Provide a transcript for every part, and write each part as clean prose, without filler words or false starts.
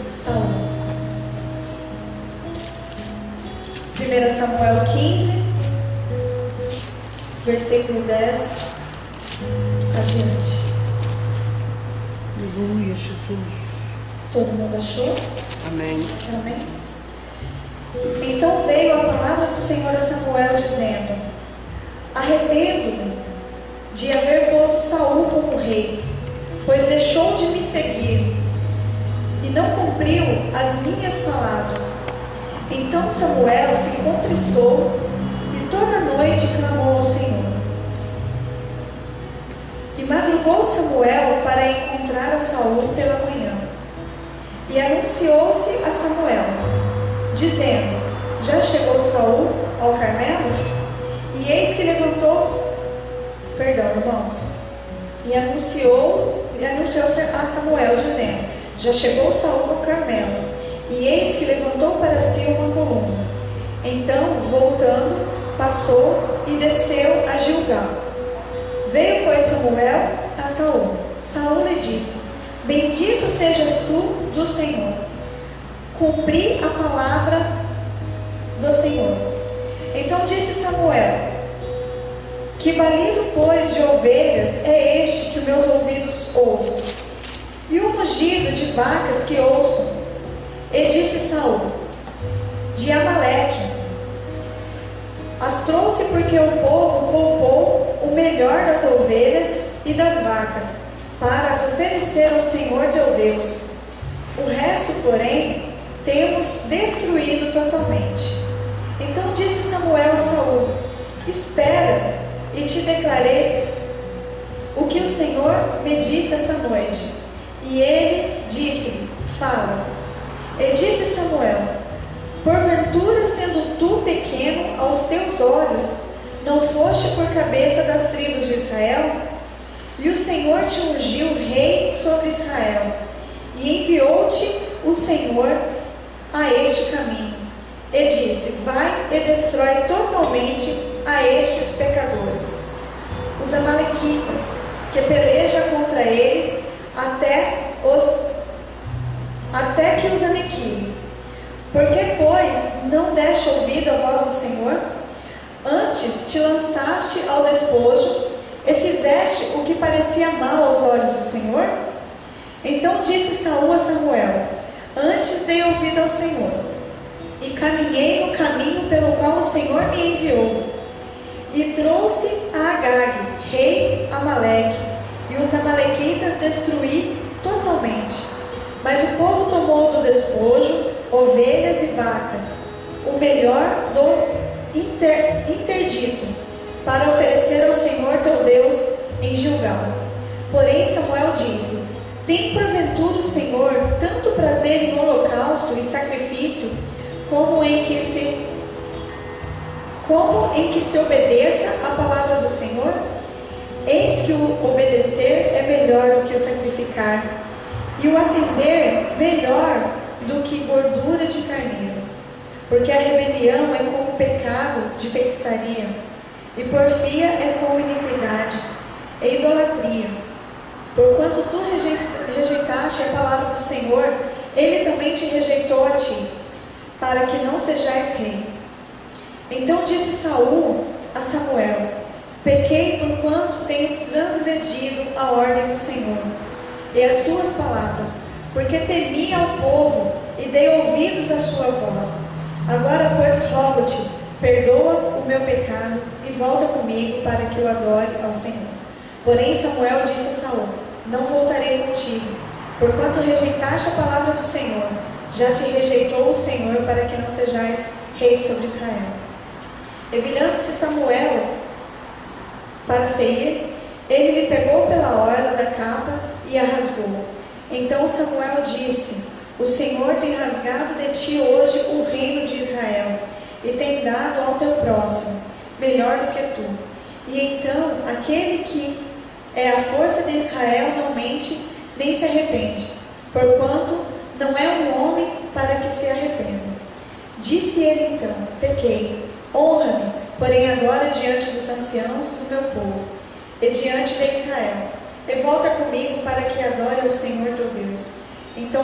Saul. 1 Samuel 15, versículo 10 adiante. Aleluia, Jesus. Todo mundo achou? Amém. Amém. Então veio a palavra do Senhor a Samuel, dizendo: arrependo-me de haver posto Saul como rei, pois deixou de me seguir e não cumpriu as minhas palavras. Então Samuel se contristou e toda noite clamou ao Senhor. E madrugou Samuel para encontrar a Saul pela manhã. E anunciou-se a Samuel, dizendo: já chegou Saul ao Carmelo? E eis que levantou, irmãos, e anunciou-se a Samuel, dizendo: já chegou Saul ao Carmelo, e eis que levantou para si uma coluna. Então, voltando, passou e desceu a Gilgal. Veio, pois, Samuel a Saul. Saul lhe disse: bendito sejas tu do Senhor. Cumpri a palavra do Senhor. Então disse Samuel: que balido, pois, de ovelhas é este que meus ouvidos ouvem? E o mugido de vacas que ouço? E disse Saul: de Amaleque. As trouxe porque o povo poupou o melhor das ovelhas e das vacas, para as oferecer ao Senhor teu Deus. O resto, porém, temos destruído totalmente. Então disse Samuel a Saul: espera, e te declarei o que o Senhor me disse essa noite. E ele disse: fala. E disse Samuel: porventura, sendo tu pequeno aos teus olhos, não foste por cabeça das tribos de Israel? E o Senhor te ungiu rei sobre Israel, e enviou-te o Senhor a este caminho. E disse: vai e destrói totalmente a estes pecadores, os amalequitas, que peleja contra eles até que os aniquile. Porque, pois, não deste ouvido à voz do Senhor? Antes te lançaste ao despojo e fizeste o que parecia mal aos olhos do Senhor? Então disse Saul a Samuel: antes dei ouvido ao Senhor, e caminhei no caminho pelo qual o Senhor me enviou, e trouxe a Agag, rei Amaleque, e os amalequitas destruí totalmente. Mas o povo tomou do despojo ovelhas e vacas, o melhor do interdito, para oferecer ao Senhor teu Deus em Gilgal. Porém Samuel disse: tem porventura o Senhor tanto prazer em holocausto e sacrifício, como em que se obedeça a palavra do Senhor? Eis que o obedecer é melhor do que o sacrificar, e o atender melhor do que gordura de carneiro. Porque a rebelião é como pecado de feitiçaria, e porfia é como iniquidade, e idolatria. Porquanto tu rejeitaste a palavra do Senhor, ele também te rejeitou a ti, para que não sejais rei. Então disse Saul a Samuel: pequei porquanto tenho transgredido a ordem do Senhor e as tuas palavras, porque temi ao povo e dei ouvidos à sua voz. Agora, pois, rogo-te, perdoa o meu pecado e volta comigo para que eu adore ao Senhor. Porém Samuel disse a Saul: não voltarei contigo, porquanto rejeitaste a palavra do Senhor. Já te rejeitou o Senhor para que não sejais rei sobre Israel. E virando-se Samuel para Seir, ele lhe pegou pela orla da capa e a rasgou. Então Samuel disse: o Senhor tem rasgado de ti hoje o reino de Israel, e tem dado ao teu próximo, melhor do que tu. E então aquele que é a força de Israel não mente, nem se arrepende, porquanto não é um homem para que se arrependa. Disse ele então: pequei, honra-me, porém agora diante dos anciãos do meu povo, e diante de Israel, e volta comigo para que adore ao Senhor teu Deus. Então,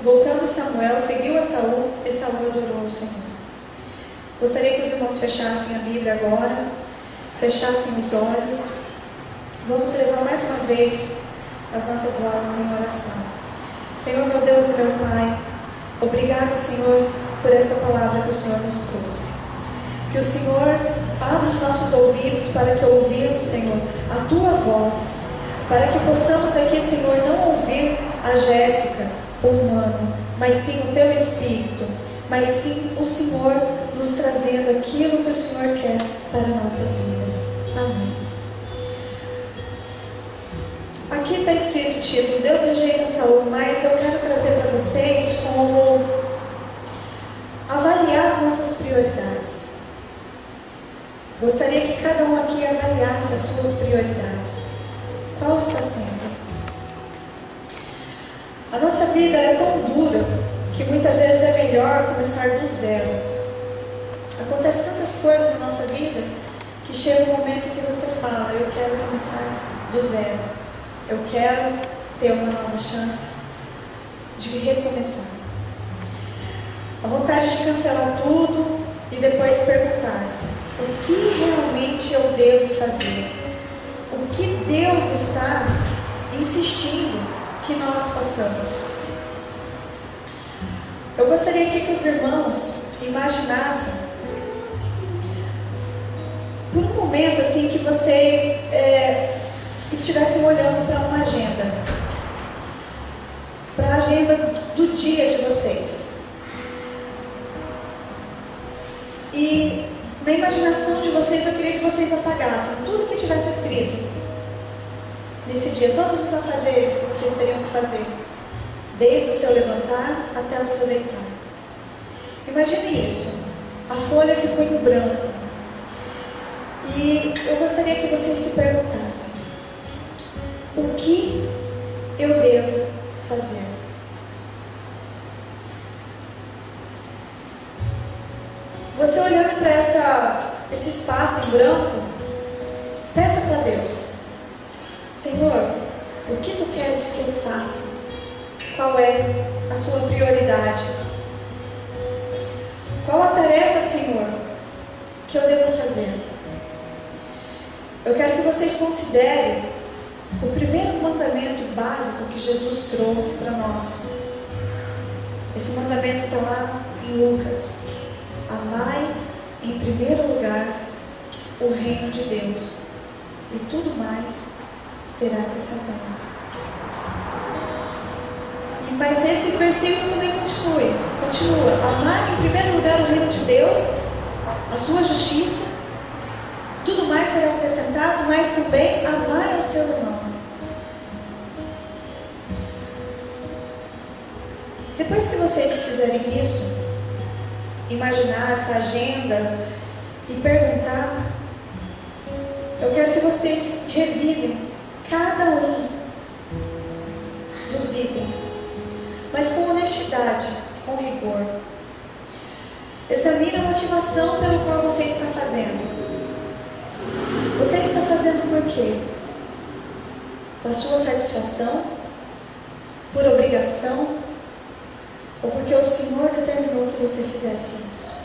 voltando Samuel, seguiu a Saul e Saul adorou o Senhor. Gostaria que os irmãos fechassem a Bíblia agora, fechassem os olhos. Vamos levar mais uma vez as nossas vozes em oração. Senhor, meu Deus e meu Pai, obrigado, Senhor, por essa palavra que o Senhor nos trouxe. Que o Senhor abra os nossos ouvidos para que ouvirmos, Senhor, a Tua voz, para que possamos aqui, Senhor, não ouvir a Jéssica, o humano, mas sim o Teu Espírito, mas sim o Senhor nos trazendo aquilo que o Senhor quer para nossas vidas. Amém. Aqui está escrito o título, Deus rejeita Saul, mas eu quero trazer para vocês como avaliar as nossas prioridades. Gostaria que cada um aqui avaliasse as suas prioridades. Qual está sendo? A nossa vida é tão dura que muitas vezes é melhor começar do zero. Acontecem tantas coisas na nossa vida que chega um momento que você fala, eu quero começar do zero. Eu quero ter uma nova chance de recomeçar. A vontade de cancelar tudo e depois perguntar-se, o que realmente eu devo fazer? O que Deus está insistindo que nós façamos? Eu gostaria que os irmãos imaginassem por um momento assim que vocês estivessem olhando para uma agenda, para a agenda do dia de vocês. E na imaginação de vocês, eu queria que vocês apagassem tudo que tivesse escrito nesse dia, todos os afazeres que vocês teriam que fazer, desde o seu levantar até o seu deitar. Imagine isso. A folha ficou em branco. E eu gostaria que vocês se perguntassem, o que eu devo fazer? Você olhando para esse espaço em branco, peça para Deus, Senhor, o que Tu queres que eu faça? Qual é a sua prioridade? Qual a tarefa, Senhor, que eu devo fazer? Eu quero que vocês considerem o primeiro mandamento básico que Jesus trouxe para nós. Esse mandamento está lá em Lucas. Amai em primeiro lugar o reino de Deus, e tudo mais será acrescentado. Mas esse versículo também continua. Amar em primeiro lugar o reino de Deus, a sua justiça, tudo mais será acrescentado, mas também amar ao seu irmão. Depois que vocês fizerem isso, imaginar essa agenda e perguntar, eu quero que vocês revisem cada um dos itens, mas com honestidade, com rigor. Examine a motivação pela qual você está fazendo. Você está fazendo por quê? Para sua satisfação? Por obrigação? Ou porque o Senhor determinou que você fizesse isso?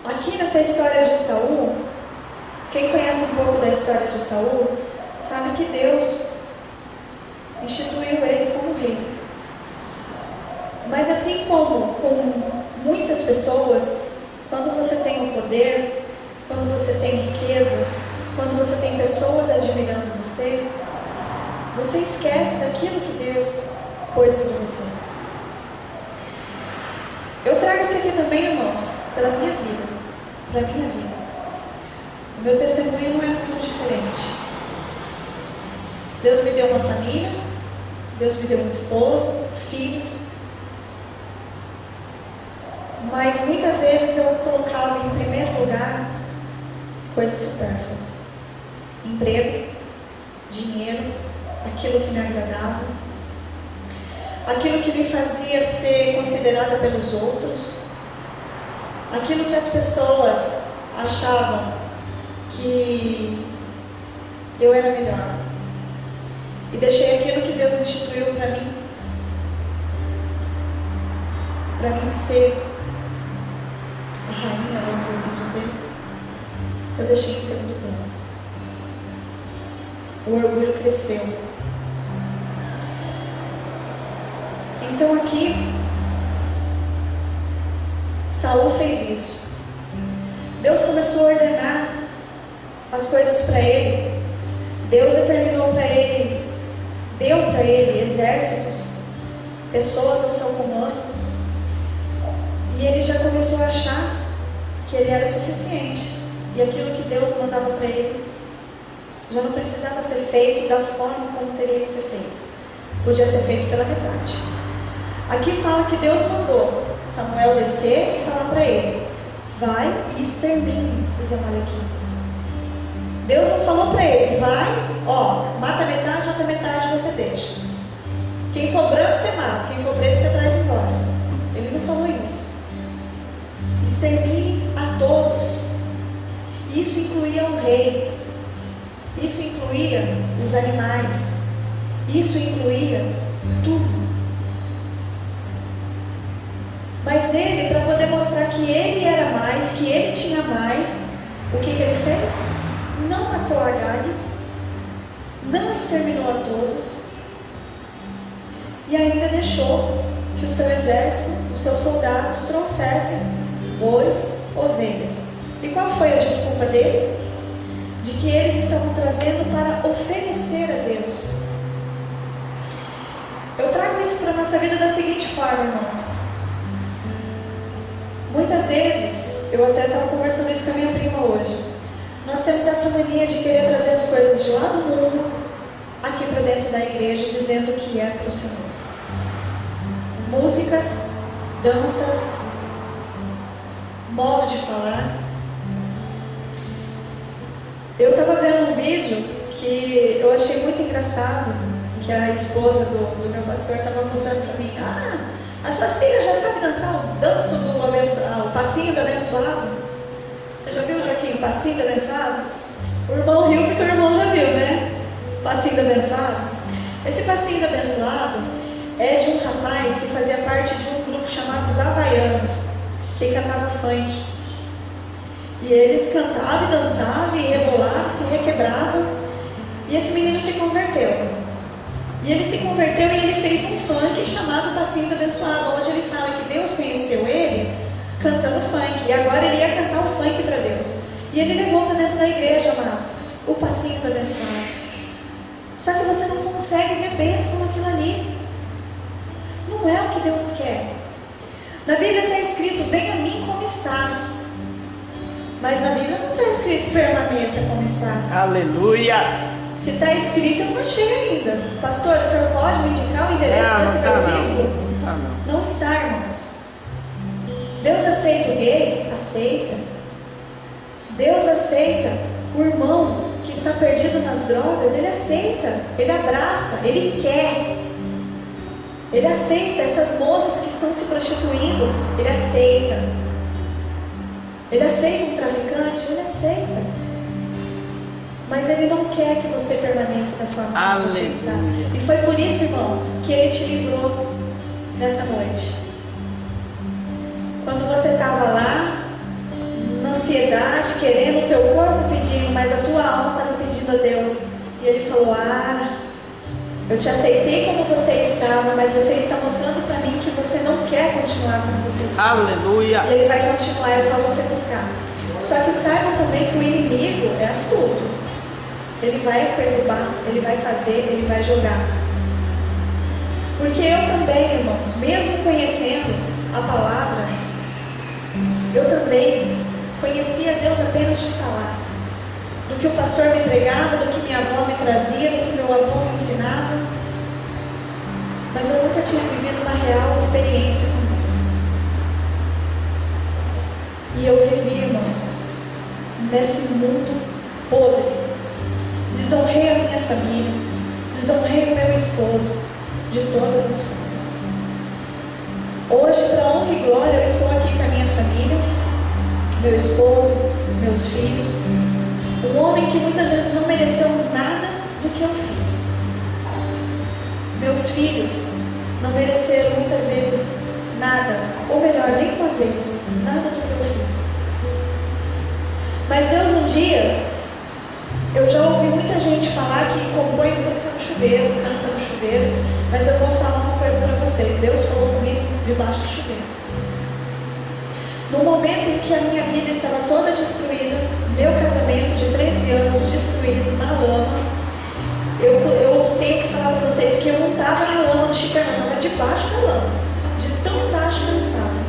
Aqui nessa história de Saul, quem conhece um pouco da história de Saul, sabe que Deus instituiu ele como rei. Mas assim como com muitas pessoas, quando você tem o poder, quando você tem riqueza, quando você tem pessoas admirando você, você esquece daquilo que Deus pôs em você. Eu trago isso aqui também, irmãos, pela minha vida, para a minha vida. O meu testemunho não é muito diferente. Deus me deu uma família, Deus me deu um esposo, filhos, mas muitas vezes eu colocava em primeiro lugar coisas supérfluas. Emprego, dinheiro, aquilo que me agradava, aquilo que me fazia ser considerada pelos outros, aquilo que as pessoas achavam que eu era melhor. e deixei aquilo que Deus instituiu para mim ser a rainha, vamos assim dizer, eu deixei em segundo plano. O orgulho cresceu. Então aqui Saul fez isso. Deus começou a ordenar as coisas para ele. Deus determinou para ele, deu para ele exércitos, pessoas ao seu comando. E ele já começou a achar que ele era suficiente. E aquilo que Deus mandava para ele já não precisava ser feito da forma como teria que ser feito. Podia ser feito pela metade. Aqui fala que Deus mandou Samuel descer e falar para ele: vai e extermine os amalequitas. Deus não falou para ele: vai, mata metade, outra metade você deixa. Quem for branco você mata, quem for preto você traz embora. Ele não falou isso. Extermine a todos. Isso incluía o rei. Isso incluía os animais. Isso incluía tudo. Mas ele, para poder mostrar que ele era mais, que ele tinha mais, o que ele fez? Não matou Agag, não exterminou a todos, e ainda deixou que o seu exército, os seus soldados trouxessem bois, ovelhas. E qual foi a desculpa dele? De que eles estavam trazendo para oferecer a Deus. Eu trago isso para a nossa vida da seguinte forma, irmãos. Muitas vezes, eu até estava conversando isso com a minha prima hoje, nós temos essa mania de querer trazer as coisas de lá do mundo aqui para dentro da igreja, dizendo que é para o Senhor. Músicas, danças, modo de falar. Eu estava vendo um vídeo que eu achei muito engraçado, que a esposa do meu pastor estava mostrando para mim: as suas filhas já sabem dançar o passinho do abençoado? Você já viu, Joaquim, o passinho do abençoado? O irmão riu porque o irmão já viu, né? O passinho do abençoado. Esse passinho do abençoado é de um rapaz que fazia parte de um grupo chamado Os Havaianos, que cantava funk. E eles cantavam e dançavam, e rebolavam, se requebravam. E esse menino se converteu. E ele se converteu e ele fez um funk chamado Passinho do Abençoado, onde ele fala que Deus conheceu ele cantando funk. E agora ele ia cantar o funk para Deus. E ele levou para dentro da igreja, amados, o Passinho do Abençoado. Só que você não consegue ver bênção naquilo ali. Não é o que Deus quer. Na Bíblia está escrito: venha a mim como estás. Mas na Bíblia não está escrito: permaneça como estás. Aleluia! Se está escrito, eu não achei ainda. Pastor, o senhor pode me indicar o endereço desse versículo? Não está, irmãos. Deus aceita o gay? Aceita. Deus aceita o irmão que está perdido nas drogas? Ele aceita, ele abraça, ele quer. Ele aceita essas moças que estão se prostituindo. Ele aceita. Ele aceita um traficante? Ele aceita. Mas Ele não quer que você permaneça da forma como você está. E foi por isso, irmão, que Ele te livrou nessa noite. Quando você estava lá, na ansiedade, querendo o teu corpo pedindo, mas a tua alma estava pedindo a Deus. E Ele falou: eu te aceitei como você estava, mas você está mostrando para mim que você não quer continuar como você está. Aleluia! E Ele vai continuar, é só você buscar. Só que saibam também que o inimigo é astuto. Ele vai perturbar, ele vai fazer, ele vai jogar. Porque eu também, irmãos, mesmo conhecendo a palavra, eu também conhecia Deus apenas de falar. Do que o pastor me pregava, do que minha avó me trazia, do que meu avô me ensinava. Mas eu nunca tinha vivido uma real experiência com Deus. E eu vivi, irmãos, nesse mundo podre. Desonrei a minha família, desonrei o meu esposo, de todas as formas. Hoje, para honra e glória, eu estou aqui com a minha família, meu esposo, meus filhos, um homem que muitas vezes não mereceu nada do que eu fiz. meus filhos não mereceram muitas vezes nada, ou melhor, nem uma vez, nada do que eu fiz. Mas Deus, um dia, eu já ouvi muita gente falar que compõe música no chuveiro, canta no chuveiro, mas eu vou falar uma coisa para vocês. Deus falou comigo debaixo do chuveiro. No momento em que a minha vida estava toda destruída, meu casamento de 13 anos destruído, na lama, eu tenho que falar para vocês que eu não estava na lama do Chicago, eu estava debaixo da lama, de tão embaixo que eu estava.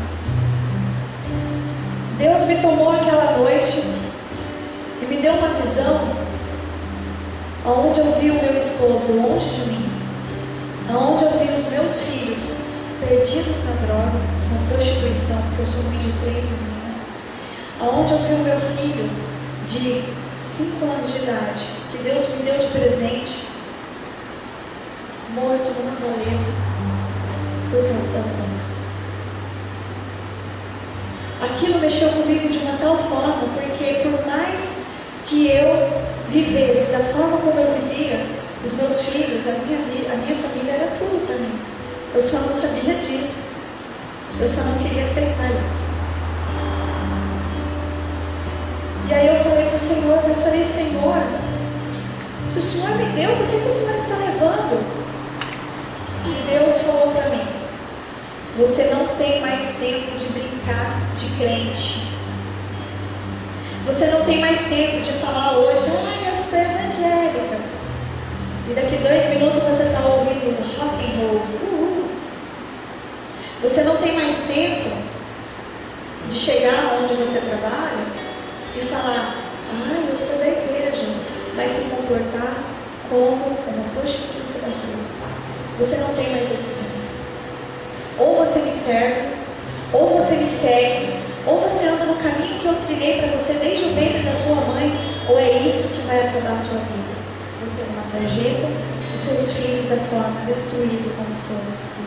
Deus me tomou aquela noite e me deu uma visão onde eu vi o meu esposo longe de mim, onde eu vi os meus filhos perdidos na droga, na prostituição, porque eu sou mãe de 3 meninas, onde eu vi o meu filho de 5 anos de idade, que Deus me deu de presente, morto numa valeta por causa das drogas. Aquilo mexeu comigo de uma tal forma, porque por mais que eu vivesse da forma como eu vivia, os meus filhos, a minha família era tudo para mim. Eu só não sabia disso. Eu só não queria aceitar isso. E aí eu falei para o Senhor, mas falei, Senhor, se o Senhor me deu, por que o Senhor está levando? E Deus falou para mim, você não tem mais tempo de brincar de crente. Você não tem mais tempo de falar hoje, eu sou evangélica. E daqui 2 minutos você está ouvindo rock and roll. Você não tem mais tempo de chegar onde você trabalha e falar, eu sou da igreja, mas se comportar como uma prostituta da rua. Você não tem mais esse tempo. Ou você me serve, ou você me segue, ou você anda no caminho que eu trilhei para você desde o ventre da sua mãe, ou é isso que vai acabar a sua vida. Você é uma sarjeta e seus filhos da forma destruídos como foram assim.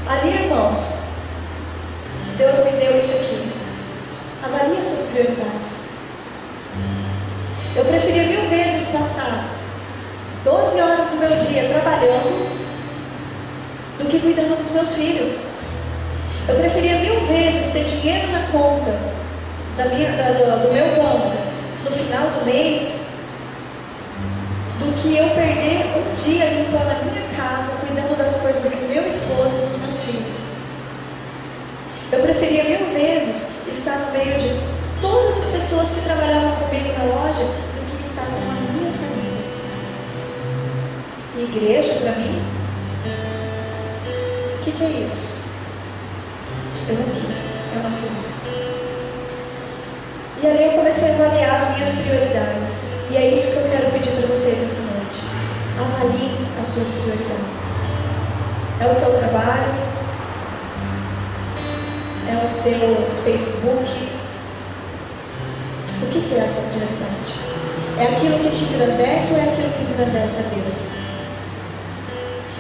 Ali, irmãos, Deus me deu isso aqui. Avalie as suas prioridades. Eu preferia 1000 vezes passar 12 horas do meu dia trabalhando do que cuidando dos meus filhos. Eu preferia 1000 vezes ter dinheiro na conta do meu banco no final do mês do que eu perder um dia limpando a minha casa, cuidando das coisas do meu esposo e dos meus filhos. Eu preferia 1000 vezes estar no meio de todas as pessoas que trabalhavam comigo na loja do que estar com a minha família. E igreja, para mim, o que é isso? Eu não queria. E ali eu comecei a avaliar as minhas prioridades. E é isso que eu quero pedir para vocês essa noite. Avalie as suas prioridades. É o seu trabalho? É o seu Facebook? O que é a sua prioridade? É aquilo que te engrandece ou é aquilo que engrandece a Deus?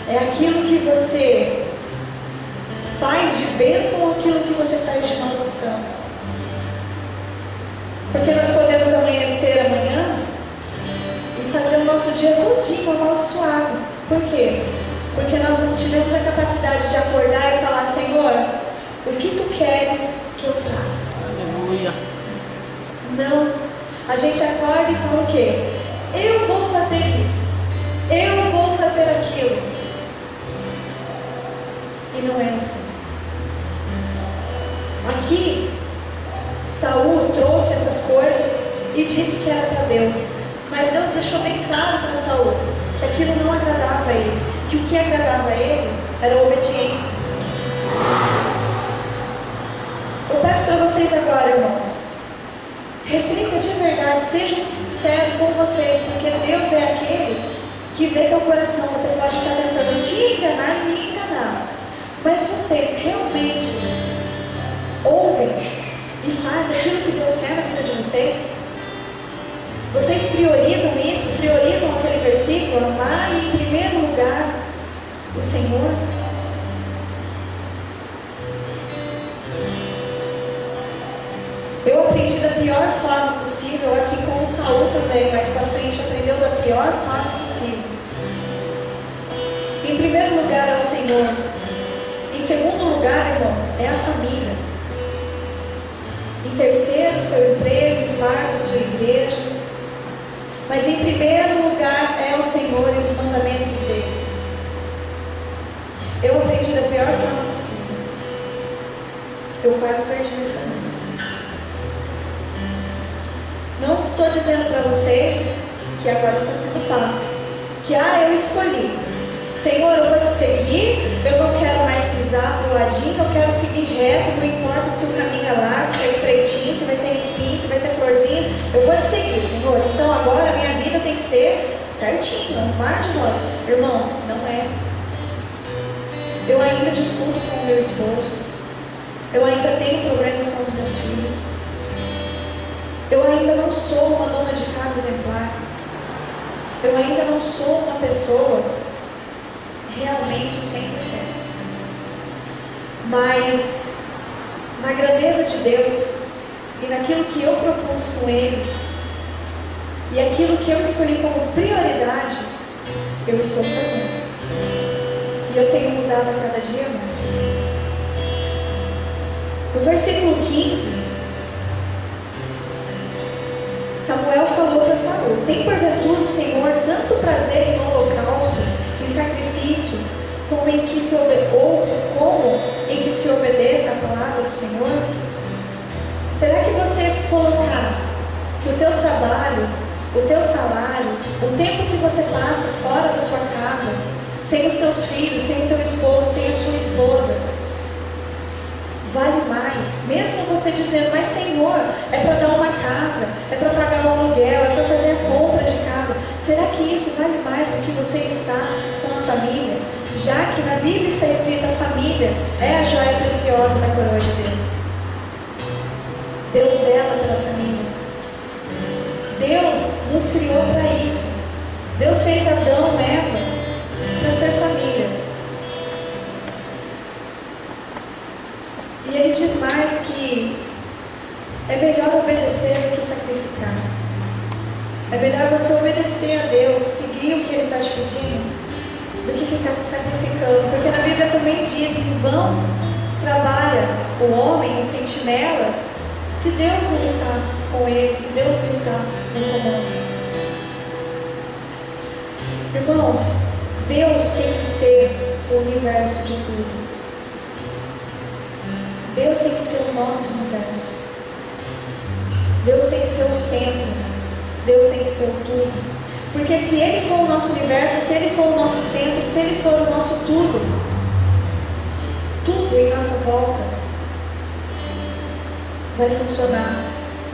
É aquilo que você faz de bênção ou aquilo que você faz de maldição? Porque nós podemos amanhecer amanhã e fazer o nosso dia todinho amaldiçoado. Por quê? Porque nós não tivemos a capacidade de acordar e falar, Senhor, o que Tu queres que eu faça? Aleluia. Não. A gente acorda e fala o quê? Eu vou fazer isso. Eu vou fazer aquilo. E não é assim. Aqui, Saul trouxe essas coisas e disse que era para Deus. Mas Deus deixou bem claro para Saul que aquilo não agradava a ele. Que o que agradava a ele era a obediência. Eu peço para vocês agora, irmãos, reflita de verdade, sejam sinceros com vocês, porque Deus é aquele que vê teu coração. Você pode estar tentando te enganar e me enganar, mas vocês realmente ouvem e fazem aquilo que Deus quer na vida de vocês? Vocês priorizam isso? Priorizam aquele versículo? Amar em primeiro lugar o Senhor? Eu aprendi da pior forma possível, assim como Saul também, mais para frente aprendeu da pior forma possível. Senhor. Em segundo lugar, irmãos, é a família. Em terceiro, seu emprego. Em quarto, sua igreja. Mas em primeiro lugar é o Senhor e os mandamentos dele. Eu aprendi da pior forma possível. Eu quase perdi minha família. Não estou dizendo para vocês que agora está sendo fácil. Que eu escolhi. Senhor, eu vou te seguir. Eu não quero mais pisar pro ladinho. Eu quero seguir reto. Não importa se o caminho é largo, se é estreitinho, se vai ter espinho, se vai ter florzinha. Eu vou te seguir, Senhor. Então agora a minha vida tem que ser certinho, um mar de rosa. Irmão, não é. Eu ainda discuto com o meu esposo. Eu ainda tenho problemas com os meus filhos. Eu ainda não sou uma dona de casa exemplar. Eu ainda não sou uma pessoa realmente 100%. Mas na grandeza de Deus e naquilo que eu propus com Ele e aquilo que eu escolhi como prioridade, eu estou fazendo. E eu tenho mudado a cada dia mais. No versículo 15, Samuel falou para Saul: tem porventura o Senhor tanto prazer em holocausto, em sacrifício, como em que se obedeça a palavra do Senhor? Será que você colocar que o teu trabalho, o teu salário, o tempo que você passa fora da sua casa, sem os teus filhos, sem o teu esposo, sem a sua esposa, vale mais? Mesmo você dizendo: mas Senhor, é para dar uma casa, é para pagar um aluguel, é para fazer a compra de casa. Será que isso vale mais do que você estar com a família? Já que na Bíblia está escrito: a família é a joia preciosa da coroa de Deus. Deus zela pela família. Deus nos criou para isso. Deus fez Adão e Eva para ser família. E Ele diz mais que é melhor obedecer do que sacrificar. É melhor você obedecer a Deus, seguir o que Ele está te pedindo, do que ficar se sacrificando. Porque na Bíblia também diz: em vão trabalha o homem, o sentinela, se Deus não está com ele, se Deus não está no comando. Irmãos, Deus tem que ser o universo de tudo. Deus tem que ser o nosso universo. Deus tem que ser o centro. Deus tem que ser o tudo. Porque se Ele for o nosso universo, se Ele for o nosso centro, se Ele for o nosso tudo, tudo em nossa volta vai funcionar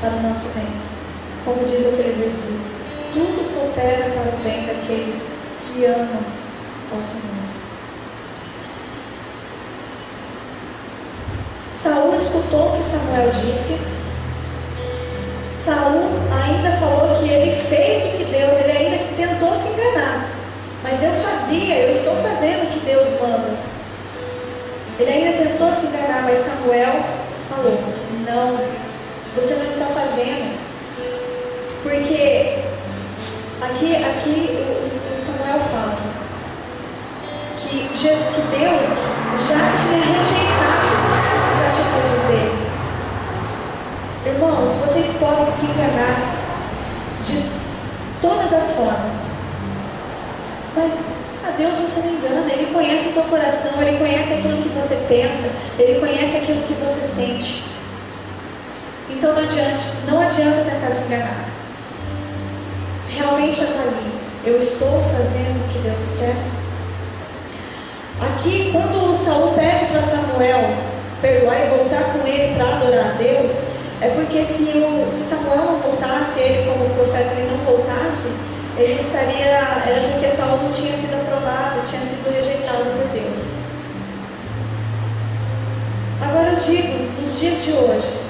para o nosso bem. Como diz aquele versículo: tudo coopera para o bem daqueles que amam ao Senhor. Saul escutou o que Samuel disse. Saul ainda falou que ele fez o que Deus, ele ainda tentou se enganar. Mas eu estou fazendo o que Deus manda. Ele ainda tentou se enganar, mas Samuel falou: não, você não está fazendo. Porque aqui o Samuel fala que Deus já tinha rejeitado as atitudes dele. Irmãos, vocês podem se enganar de todas as formas, mas a Deus você não engana. Ele conhece o teu coração, Ele conhece aquilo que você pensa, Ele conhece aquilo que você sente. Então não adianta tentar se enganar. Realmente avalie: eu estou fazendo o que Deus quer? Aqui, quando Saul pede para Samuel perdoar e voltar com ele para adorar a Deus, é porque se Samuel não voltasse, ele como profeta ele não voltasse, era porque Saul não tinha sido aprovado, tinha sido rejeitado por Deus. Agora eu digo, nos dias de hoje,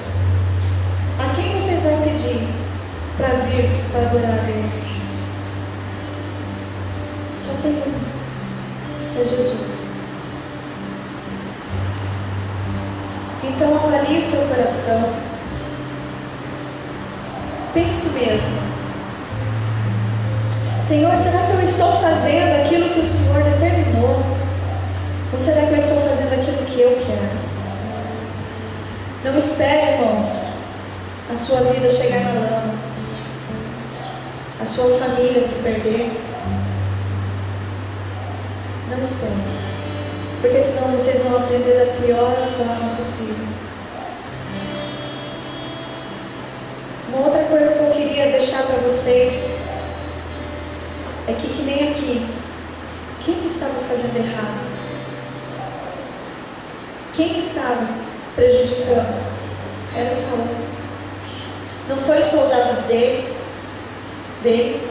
a quem vocês vão pedir para vir para adorar a Deus? Só tem um, que é Jesus. Então avalie o seu coração. Pense mesmo: Senhor, será que eu estou fazendo aquilo que o Senhor determinou? espere, irmãos, a sua vida chegar na lama, a sua família se perder. Não espere, porque senão vocês vão aprender da pior forma possível. Uma outra coisa que eu queria deixar para vocês é que nem aqui, quem estava fazendo errado? Quem estava prejudicando? Era Saul. Não foi os soldados dele,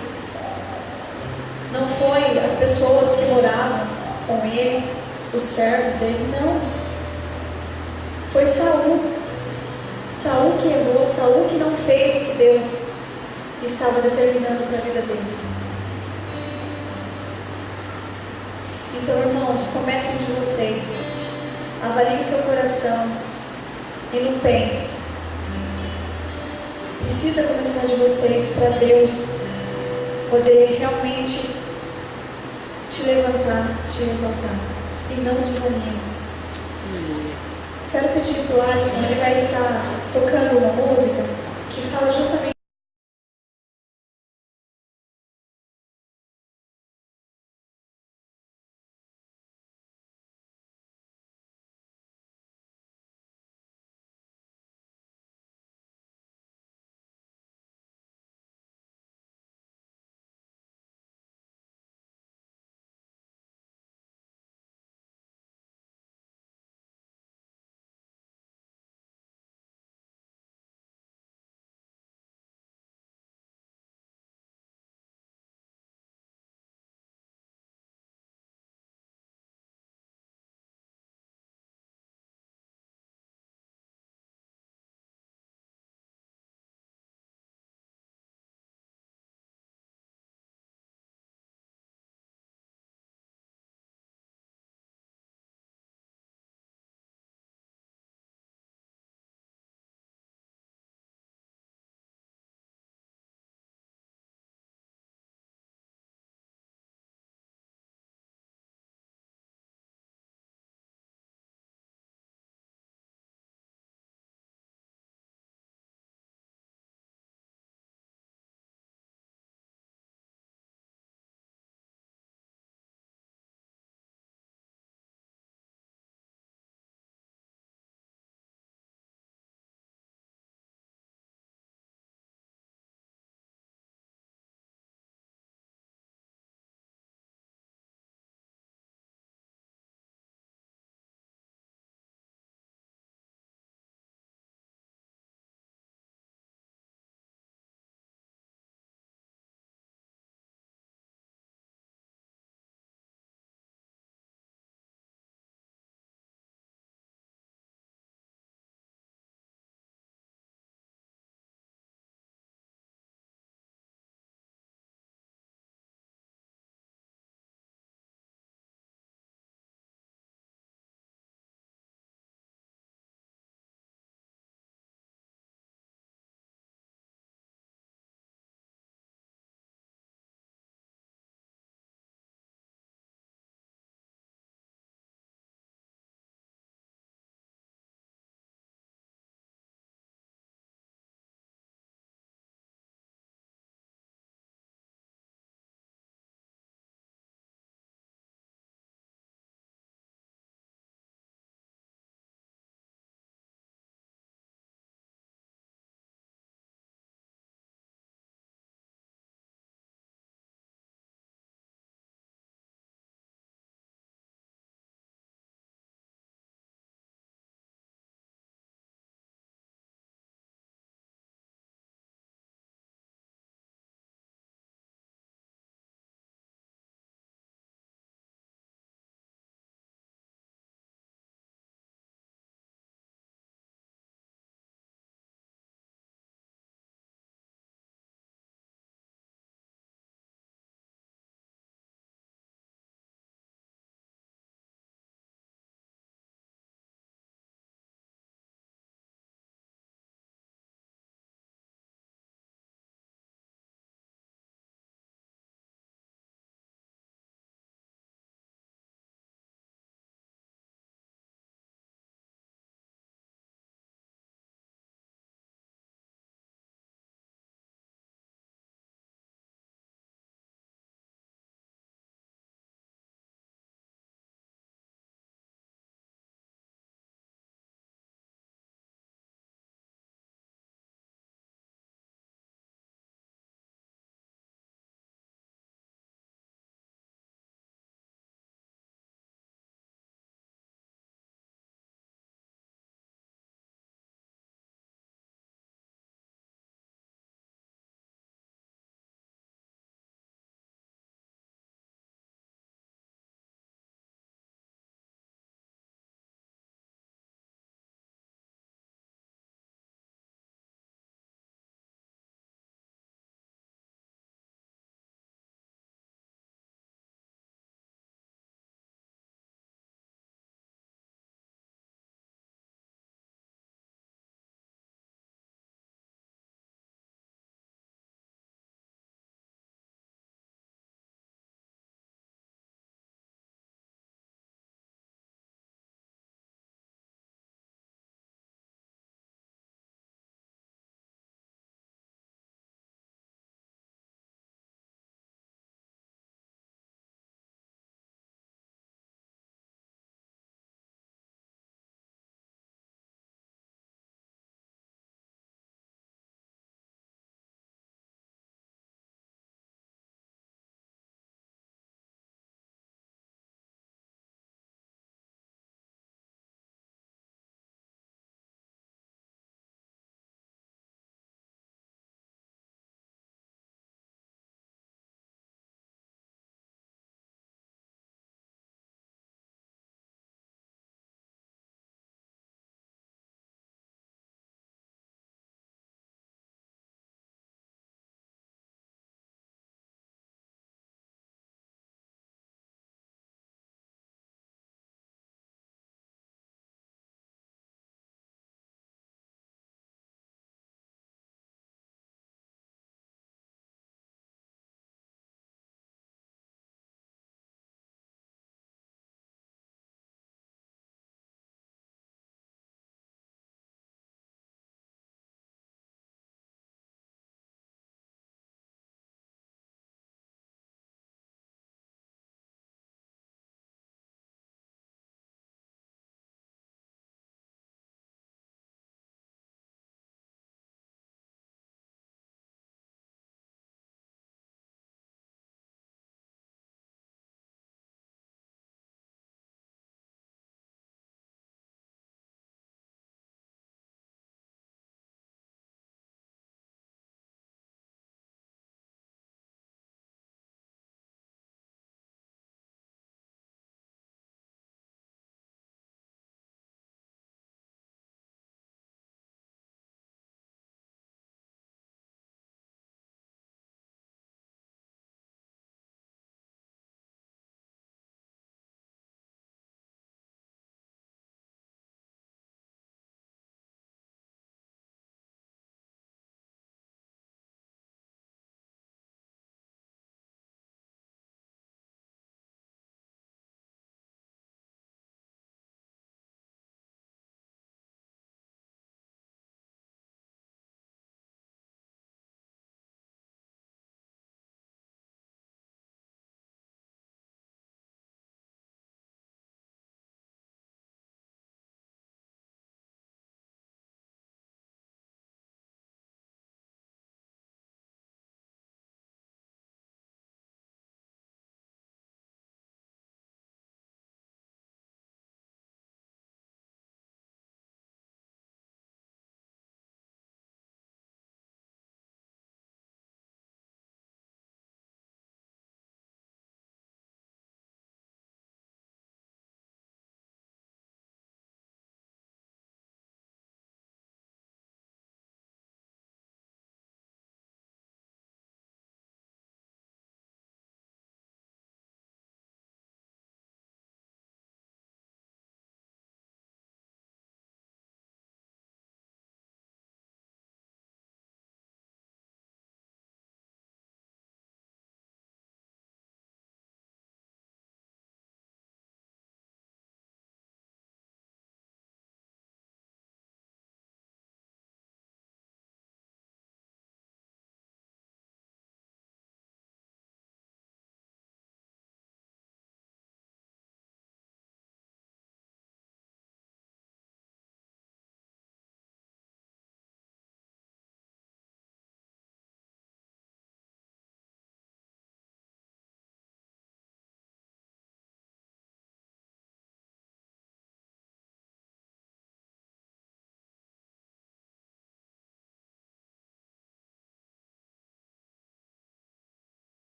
não foi as pessoas que moravam com ele, os servos dele, não. Foi Saul. Saul que errou, Saul que não fez o que Deus estava determinando para a vida dele. Então, irmãos, comecem de vocês. Avaliem o seu coração e não pense. Precisa começar de vocês para Deus poder realmente te levantar, te exaltar. E não desanime. Quero pedir para o Alisson, ele vai estar tocando uma música que fala justamente